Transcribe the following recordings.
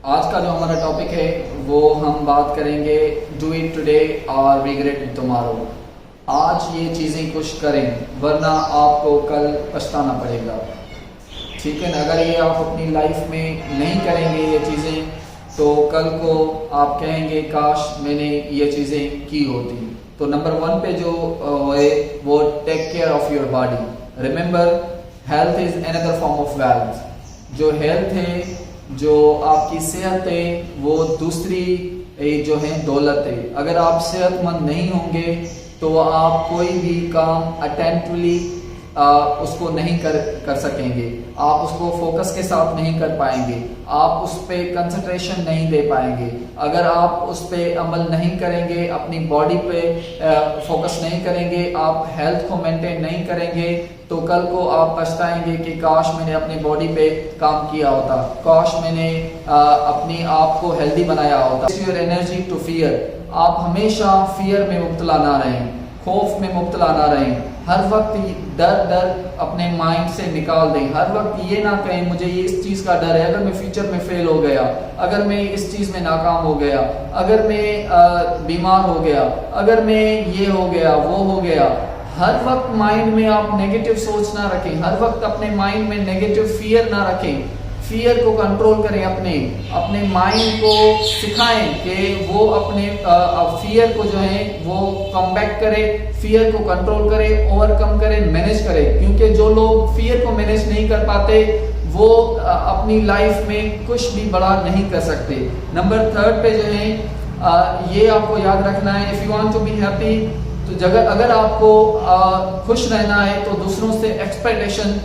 आज का जो हमारा टॉपिक है वो हम बात करेंगे डू इट टुडे और रिग्रेट इट टुमारो। आज ये चीज़ें कुछ करें वरना आपको कल पछताना पड़ेगा। ठीक है ना। अगर ये आप अपनी लाइफ में नहीं करेंगे ये चीज़ें तो कल को आप कहेंगे काश मैंने ये चीज़ें की होती। तो नंबर 1 पे जो है वो take care of your body. Remember health is another form of wealth. जो हेल्थ है, जो आपकी सेहत है, वो दूसरी जो है दौलत है। अगर आप सेहतमंद नहीं होंगे तो आप कोई भी काम अटेम्प्टली उसको नहीं कर सकेंगे। आप उसको फोकस के साथ नहीं कर पाएंगे। आप उस पर कंसंट्रेशन नहीं दे पाएंगे। अगर आप उस पर अमल नहीं करेंगे, अपनी बॉडी पे फोकस नहीं करेंगे, आप हेल्थ को मेंटेन नहीं करेंगे तो कल को आप पछताएंगे कि काश मैंने अपनी बॉडी पे काम किया होता, काश मैंने अपनी आप को हेल्दी बनाया होता। Your energy to fear. आप हमेशा फियर में मुब्तला ना रहें, खौफ में मुब्तला ना रहें। हर वक्त डर अपने माइंड से निकाल दें। हर वक्त ये ना कहें मुझे ये इस चीज़ का डर है, अगर मैं फ्यूचर में फेल हो गया, अगर मैं इस चीज़ में नाकाम हो गया, अगर मैं बीमार हो गया, अगर मैं ये हो गया वो हो गया। हर वक्त माइंड में आप नेगेटिव सोच ना रखें। हर वक्त अपने माइंड में नेगेटिव फियर ना रखें। फियर को कंट्रोल करें। अपने माइंड को सिखाएं कि वो अपने फियर को जो है वो कम बैक करे, फियर को कंट्रोल करे, ओवरकम करे, मैनेज करे। क्योंकि जो लोग फियर को मैनेज नहीं कर पाते वो अपनी लाइफ में कुछ भी बड़ा नहीं कर सकते। नंबर 3 पे जो है ये आपको याद रखना है, if you want to be happy, तो अगर आपको खुश रहना है तो दूसरों से एक्सपेक्टेशन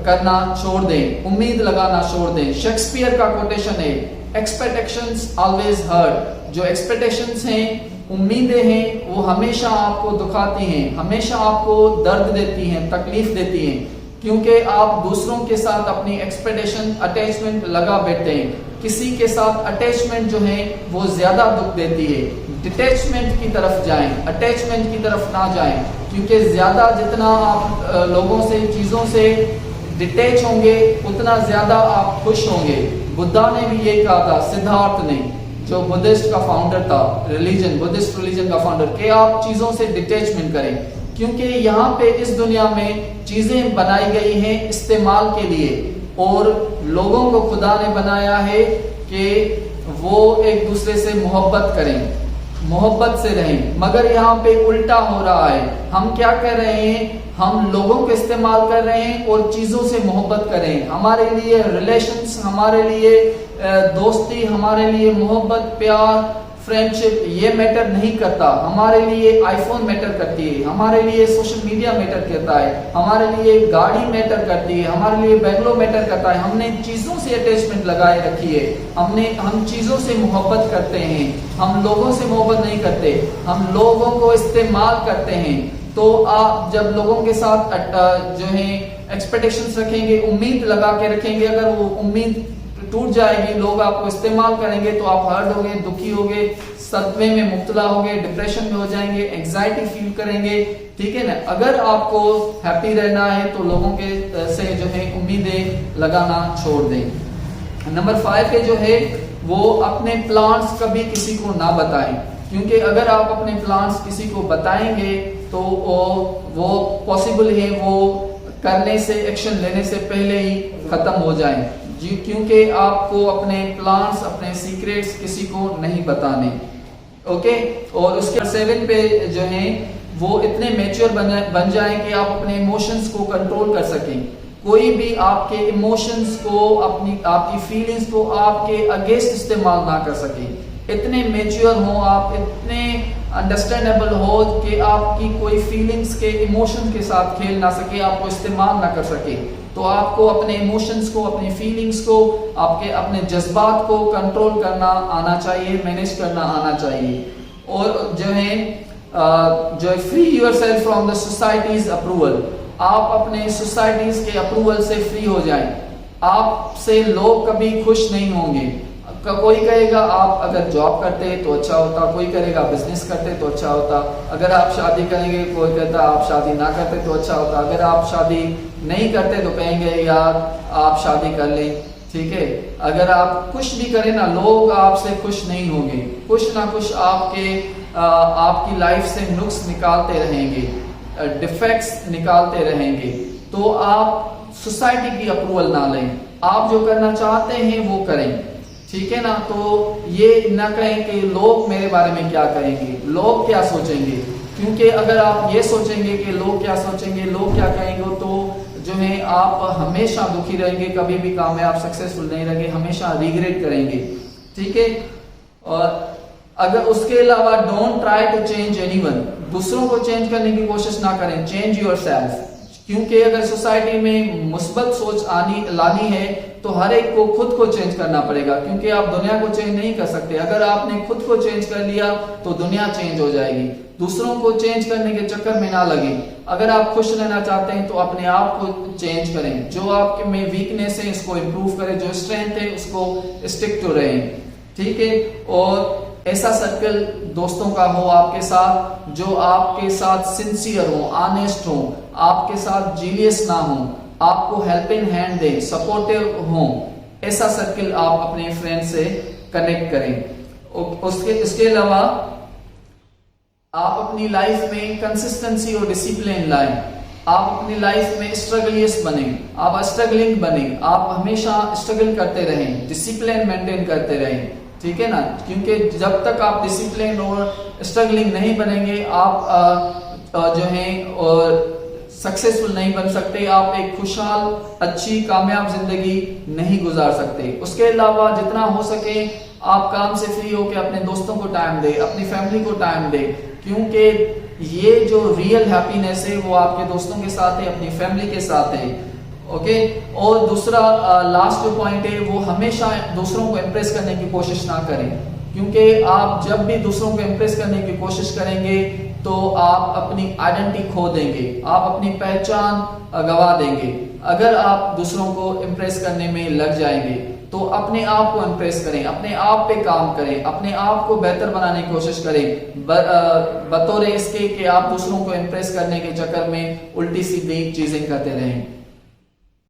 करना छोड़ दें, उम्मीद लगाना छोड़ दें। शेक्सपियर का कोटेशन है, एक्सपेक्टेशंस ऑलवेज हर्ट। जो एक्सपेक्टेशंस हैं, उम्मीदें हैं, वो हमेशा आपको दुखाती हैं, हमेशा आपको दर्द देती हैं, तकलीफ देती हैं। क्योंकि आप दूसरों के साथ अपनी एक्सपेक्टेशन अटैचमेंट लगा बैठते हैं। किसी के साथ अटैचमेंट जो है वो ज्यादा दुख देती है। डिटैचमेंट की तरफ जाएं, अटैचमेंट की तरफ ना जाएं। क्योंकि ज्यादा जितना आप लोगों से, चीजों से डिटैच होंगे उतना ज्यादा आप खुश होंगे। बुद्धा ने भी ये कहा था, सिद्धार्थ ने, जो बुद्धिस्ट का फाउंडर था, बुद्धिस्ट रिलीजन का फाउंडर, कि आप चीजों से डिटैचमेंट करें। क्योंकि यहाँ पे इस दुनिया में चीजें बनाई गई हैं इस्तेमाल के लिए, और लोगों को खुदा ने बनाया है कि वो एक दूसरे से मोहब्बत करें, मोहब्बत से रहें। मगर यहाँ पे उल्टा हो रहा है। हम क्या कर रहे हैं, हम लोगों को इस्तेमाल कर रहे हैं और चीजों से मोहब्बत कर रहे हैं। हमारे लिए रिलेशंस, हमारे लिए दोस्ती, हमारे लिए मोहब्बत, प्यार, फ्रेंडशिप ये मैटर नहीं करता। हमारे लिए आईफोन मैटर करती है, हमारे लिए सोशल मीडिया मैटर करता है, हमारे लिए गाड़ी मैटर करती है, हमारे लिए बैंगलो मैटर करता है। हमने चीजों से अटैचमेंट लगाए रखी है। हम चीजों से मोहब्बत करते हैं, हम लोगों से मोहब्बत नहीं करते, हम लोगों को इस्तेमाल करते हैं। तो आप जब लोगों के साथ जो है एक्सपेक्टेशंस रखेंगे, उम्मीद लगा के रखेंगे, अगर वो उम्मीद टूट जाएगी, लोग आपको इस्तेमाल करेंगे तो आप हर्ट होगे, दुखी होगे, सदमे में मुब्तला होगे, डिप्रेशन में हो जाएंगे, एंजाइटी फील करेंगे। ठीक है ना। अगर आपको हैप्पी रहना है तो लोगों के से जो है उम्मीदें लगाना छोड़ दें। नंबर 5 पे जो है वो अपने प्लान्स कभी किसी को ना बताएं। क्योंकि अगर आप अपने प्लान्स किसी को बताएंगे तो वो पॉसिबल है वो करने से, एक्शन लेने से पहले ही खत्म हो जाए जी। क्योंकि आपको अपने प्लान्स, अपने सीक्रेट्स किसी को नहीं बताने। ओके। और उसके 7 पे जो है वो इतने मैच्योर बन जाएं कि आप अपने इमोशंस को कंट्रोल कर सकें। कोई भी आपके इमोशंस को, आपकी फीलिंग्स को आपके अगेंस्ट इस्तेमाल ना कर सके। इतने मैच्योर हो आप, इतने अंडरस्टैंडेबल हो कि आपकी कोई फीलिंग्स के, इमोशन के साथ खेल ना सके, आपको इस्तेमाल ना कर सके। तो आपको अपने इमोशंस को, अपनी फीलिंग्स को, अपने जज्बात को कंट्रोल करना आना चाहिए, मैनेज करना आना चाहिए। और जो है free yourself from the societies approval. आप अपने सोसाइटीज के अप्रूवल से फ्री हो जाएं। आपसे लोग कभी खुश नहीं होंगे। कोई कहेगा आप अगर जॉब करते तो अच्छा होता, कोई कहेगा बिजनेस करते तो अच्छा होता, अगर आप शादी करेंगे कोई कहता आप शादी ना करते तो अच्छा होता, अगर आप शादी नहीं करते तो कहेंगे यार आप शादी कर लें। ठीक है, अगर आप कुछ भी करें ना, लोग आपसे खुश नहीं होंगे, कुछ ना कुछ आपकी लाइफ से नुक्स निकालते रहेंगे, डिफेक्ट्स निकालते रहेंगे, तो आप सोसाइटी की अप्रूवल ना लें, आप जो करना चाहते हैं वो करें, ठीक है ना। तो ये ना कहें कि लोग मेरे बारे में क्या कहेंगे, लोग क्या सोचेंगे, क्योंकि अगर आप ये सोचेंगे कि लोग क्या सोचेंगे, लोग क्या कहेंगे, तो जो है आप हमेशा दुखी रहेंगे, कभी भी कामयाब सक्सेसफुल नहीं रहेंगे, हमेशा रिग्रेट करेंगे, ठीक है। और अगर उसके अलावा don't try to change anyone, दूसरों को चेंज करने की कोशिश ना करें, चेंज योरसेल्फ, क्योंकि अगर सोसाइटी में मुस्बत सोच लानी है तो हर एक को खुद को चेंज करना पड़ेगा, क्योंकि आप दुनिया को चेंज नहीं कर सकते। अगर आपने खुद को चेंज कर लिया तो दुनिया चेंज हो जाएगी। दूसरों को चेंज करने के चक्कर में ना लगे। अगर आप खुश रहना चाहते हैं तो अपने आप को चेंज करें, जो आपके में वीकनेस है उसको इम्प्रूव करें, जो स्ट्रेंथ है उसको स्टिक टू रहें, ठीक है। और ऐसा सर्कल दोस्तों का हो आपके साथ जो आपके साथ सिंसियर हो, ऑनेस्ट हो, आपके साथ जीनियस ना हो, आपको हेल्पिंग हैंड दे, सपोर्टिव हो, ऐसा सर्कल आप अपने फ्रेंड से कनेक्ट करें। इसके अलावा आप अपनी लाइफ में कंसिस्टेंसी और डिसिप्लिन लाएं। आप अपनी लाइफ में स्ट्रगलियस बने, आप स्ट्रगलिंग बने, आप हमेशा स्ट्रगल करते रहें, डिसिप्लिन मेंटेन करते रहें, ठीक है ना। क्योंकि जब तक आप डिसिप्लिन और स्ट्रगलिंग नहीं बनेंगे आप जो है और सक्सेसफुल नहीं बन सकते, आप एक खुशहाल अच्छी कामयाब जिंदगी नहीं गुजार सकते। उसके अलावा जितना हो सके आप काम से फ्री होकर अपने दोस्तों को टाइम दे, अपनी फैमिली को टाइम दे, क्योंकि ये जो रियल हैप्पीनेस है वो आपके दोस्तों के साथ है, अपनी फैमिली के साथ है, ओके। और दूसरा लास्ट जो पॉइंट है वो हमेशा दूसरों को इम्प्रेस करने की कोशिश ना करें, क्योंकि आप जब भी दूसरों को इम्प्रेस करने की कोशिश करेंगे तो आप अपनी आइडेंटिटी खो देंगे, आप अपनी पहचान गवा देंगे। अगर आप दूसरों को इम्प्रेस करने में लग जाएंगे तो अपने आप को इम्प्रेस करें, अपने आप पे काम करें, अपने आप को बेहतर बनाने की कोशिश करें, बतौर इसके कि आप दूसरों को इम्प्रेस करने के चक्कर में उल्टी सीधी चीजें करते रहें।